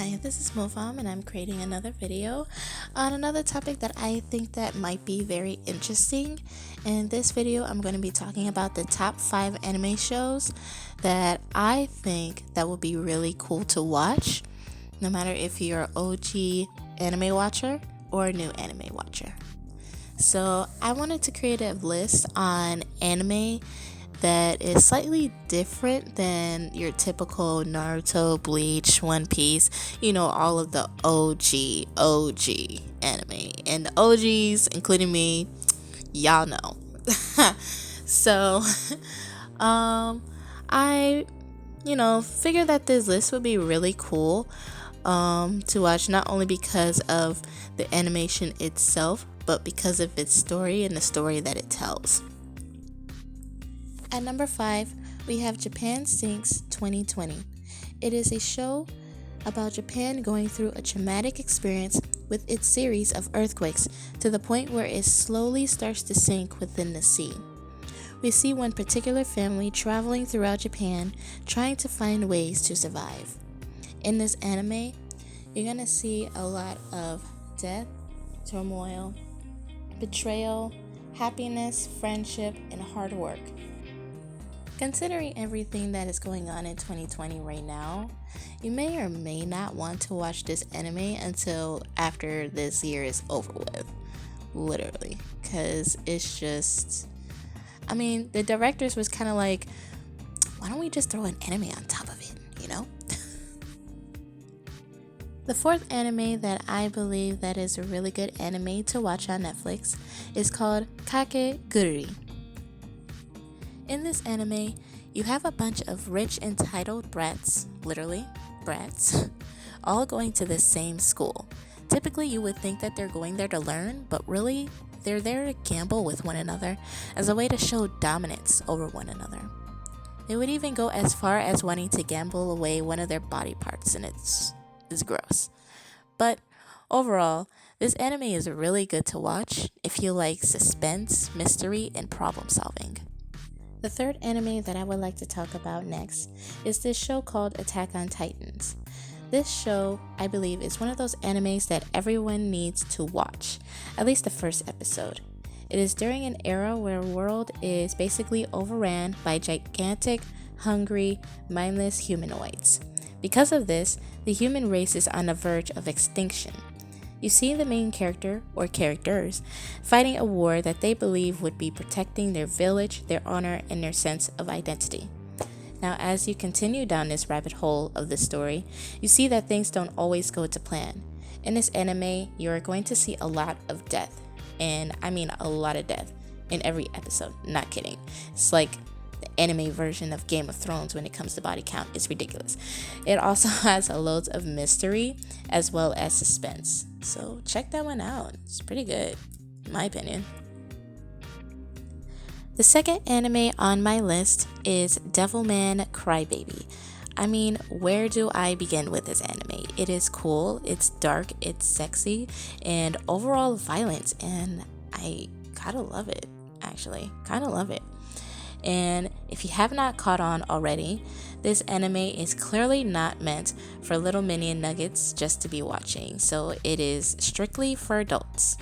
Hi, this is Mofam and I'm creating another video on another topic that I think that might be very interesting. In this video, I'm going to be talking about the top 5 anime shows that I think that would be really cool to watch, no matter if you're an OG anime watcher or a new anime watcher. So I wanted to create a list on anime that is slightly different than your typical Naruto, Bleach, One Piece, all of the OG anime. And the OGs, including me, y'all know. So, I, figured that this list would be really cool to watch, not only because of the animation itself, but because of its story and the story that it tells. At number 5, we have Japan Sinks 2020. It is a show about Japan going through a traumatic experience with its series of earthquakes to the point where it slowly starts to sink within the sea. We see one particular family traveling throughout Japan trying to find ways to survive. In this anime, you're going to see a lot of death, turmoil, betrayal, happiness, friendship, and hard work. Considering everything that is going on in 2020 right now, you may or may not want to watch this anime until after this year is over with. Literally. Because it's just... the directors was kind of like, why don't we just throw an anime on top of it, The fourth anime that I believe that is a really good anime to watch on Netflix is called Kaguyauri. In this anime, you have a bunch of rich, entitled brats, literally brats, all going to the same school. Typically, you would think that they're going there to learn, but really, they're there to gamble with one another as a way to show dominance over one another. They would even go as far as wanting to gamble away one of their body parts, and it's gross. But overall, this anime is really good to watch if you like suspense, mystery, and problem solving. The third anime that I would like to talk about next is this show called Attack on Titans. This show, I believe, is one of those animes that everyone needs to watch, at least the first episode. It is during an era where the world is basically overran by gigantic, hungry, mindless humanoids. Because of this, the human race is on the verge of extinction. You see the main character, or characters, fighting a war that they believe would be protecting their village, their honor, and their sense of identity. Now, as you continue down this rabbit hole of the story, you see that things don't always go to plan. In this anime, you're going to see a lot of death, and I mean a lot of death, in every episode. Not kidding. It's like the anime version of Game of Thrones when it comes to body count. It's ridiculous. It also has a loads of mystery as well as suspense. So check that one out. It's pretty good, in my opinion. The second anime on my list is Devilman Crybaby. Where do I begin with this anime? It is cool, it's dark, it's sexy, and overall violent, and I kinda love it, actually. Kinda love it. And if you have not caught on already, this anime is clearly not meant for little minion nuggets just to be watching, so it is strictly for adults.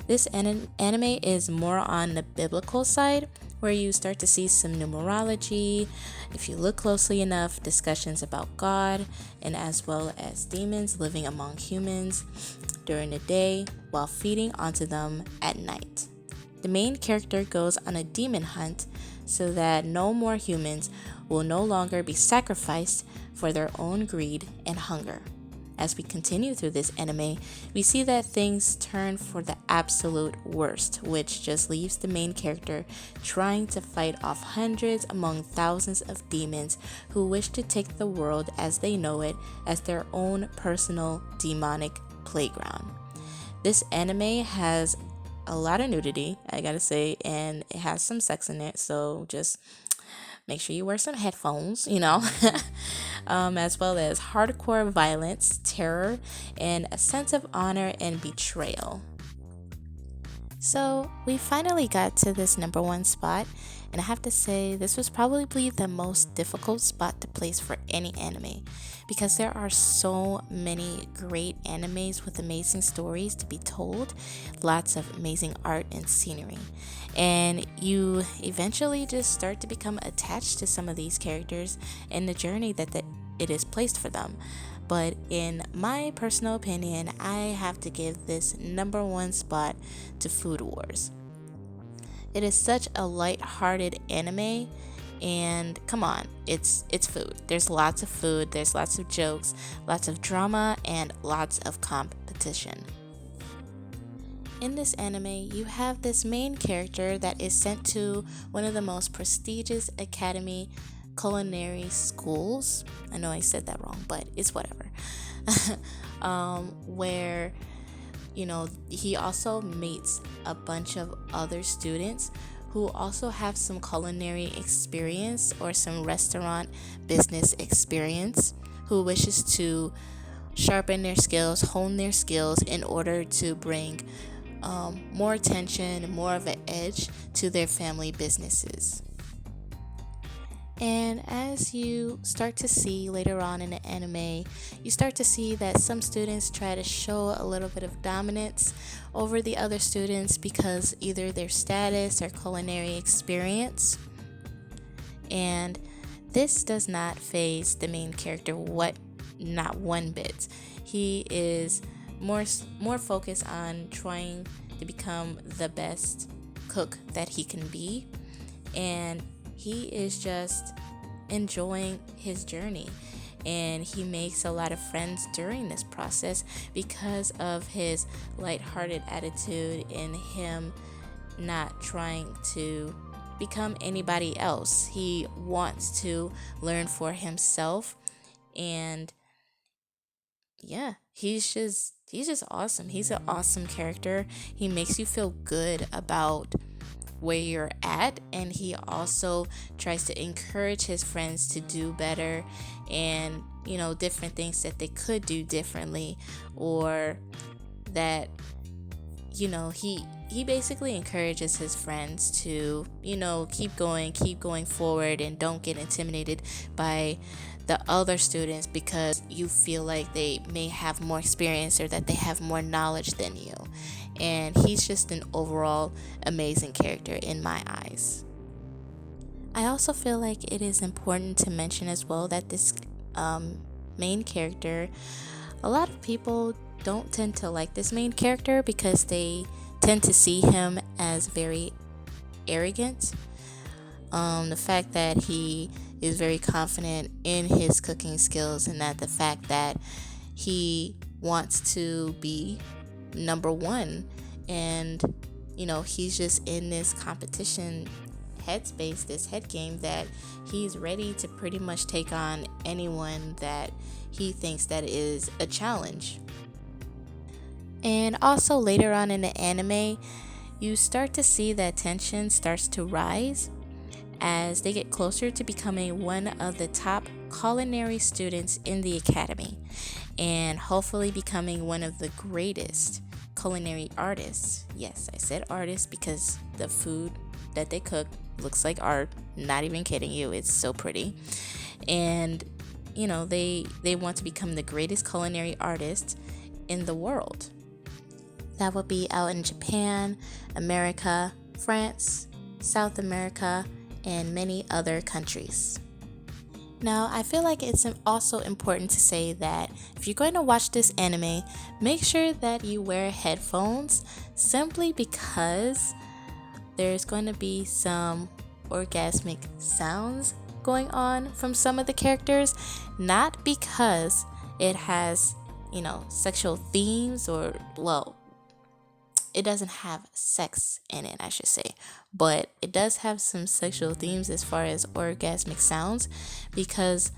This anime is more on the biblical side, where you start to see some numerology, if you look closely enough, discussions about God, and as well as demons living among humans during the day while feeding onto them at night. The main character goes on a demon hunt so that no more humans will no longer be sacrificed for their own greed and hunger. As we continue through this anime, we see that things turn for the absolute worst, which just leaves the main character trying to fight off hundreds among thousands of demons who wish to take the world as they know it as their own personal demonic playground. This anime has a lot of nudity, I gotta say, and it has some sex in it, so just make sure you wear some headphones, as well as hardcore violence, terror, and a sense of honor and betrayal. So we finally got to this number 1 spot, And I have to say, this was probably the most difficult spot to place for any anime because there are so many great animes with amazing stories to be told, lots of amazing art and scenery. And you eventually just start to become attached to some of these characters and the journey that it is placed for them. But in my personal opinion, I have to give this number one spot to Food Wars. It is such a light-hearted anime, and come on, it's food. There's lots of food, there's lots of jokes, lots of drama, and lots of competition. In this anime, you have this main character that is sent to one of the most prestigious academy culinary schools. I know I said that wrong, but it's whatever. Where he also meets a bunch of other students who also have some culinary experience or some restaurant business experience, who wishes to sharpen their skills, hone their skills in order to bring more attention, more of an edge to their family businesses. And as you start to see later on in the anime, you start to see that some students try to show a little bit of dominance over the other students because either their status or culinary experience. And this does not faze the main character not one bit. He is more focused on trying to become the best cook that he can be, and he is just enjoying his journey, and he makes a lot of friends during this process because of his lighthearted attitude and him not trying to become anybody else. He wants to learn for himself, and yeah, he's just awesome. He's an awesome character. He makes you feel good about where you're at, and he also tries to encourage his friends to do better and different things that they could do differently, or that he basically encourages his friends to keep going forward, and don't get intimidated by the other students because you feel like they may have more experience or that they have more knowledge than you. And he's just an overall amazing character in my eyes. I also feel like it is important to mention as well that this main character, a lot of people don't tend to like this main character because they tend to see him as very arrogant. The fact that he is very confident in his cooking skills, and that the fact that he wants to be number one, and he's just in this competition headspace, this head game, that he's ready to pretty much take on anyone that he thinks that is a challenge. And also later on in the anime, you start to see that tension starts to rise as they get closer to becoming one of the top culinary students in the academy, and hopefully becoming one of the greatest culinary artists. Yes, I said artists because the food that they cook looks like art. Not even kidding you, it's so pretty. And they want to become the greatest culinary artist in the world. That would be out in Japan, America, France, South America, and many other countries. Now, I feel like it's also important to say that if you're going to watch this anime, make sure that you wear headphones, simply because there's going to be some orgasmic sounds going on from some of the characters, not because it has, sexual themes, or, well, it doesn't have sex in it, I should say, but it does have some sexual themes as far as orgasmic sounds, because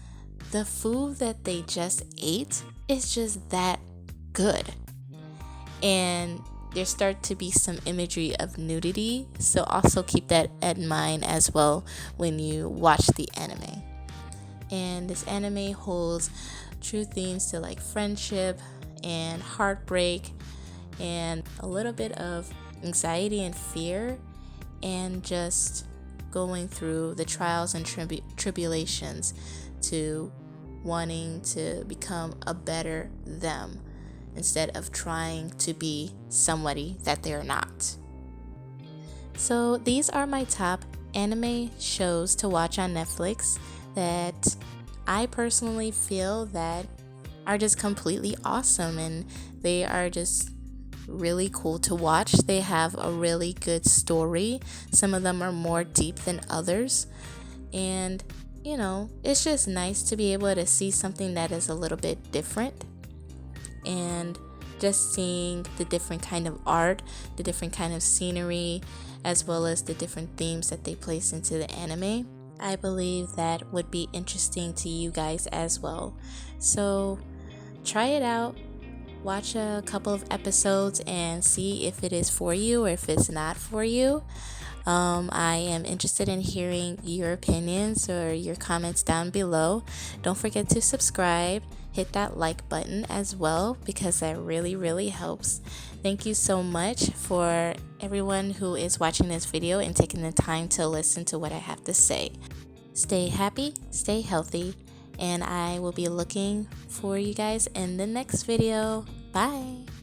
the food that they just ate is just that good. And there start to be some imagery of nudity, so also keep that in mind as well when you watch the anime. And this anime holds true themes to like friendship and heartbreak, and a little bit of anxiety and fear, and just going through the trials and tribulations to wanting to become a better them instead of trying to be somebody that they're not. So these are my top anime shows to watch on Netflix that I personally feel that are just completely awesome, and they are just really cool to watch. They have a really good story. Some of them are more deep than others, and it's just nice to be able to see something that is a little bit different, and just seeing the different kind of art, the different kind of scenery, as well as the different themes that they place into the anime. I believe that would be interesting to you guys as well. So try it out, watch a couple of episodes and see if it is for you or if it's not for you. I am interested in hearing your opinions or your comments down below. Don't forget to subscribe, hit that like button as well, because that really helps. Thank you so much for everyone who is watching this video and taking the time to listen to what I have to say. Stay happy, stay healthy, and I will be looking for you guys in the next video. Bye!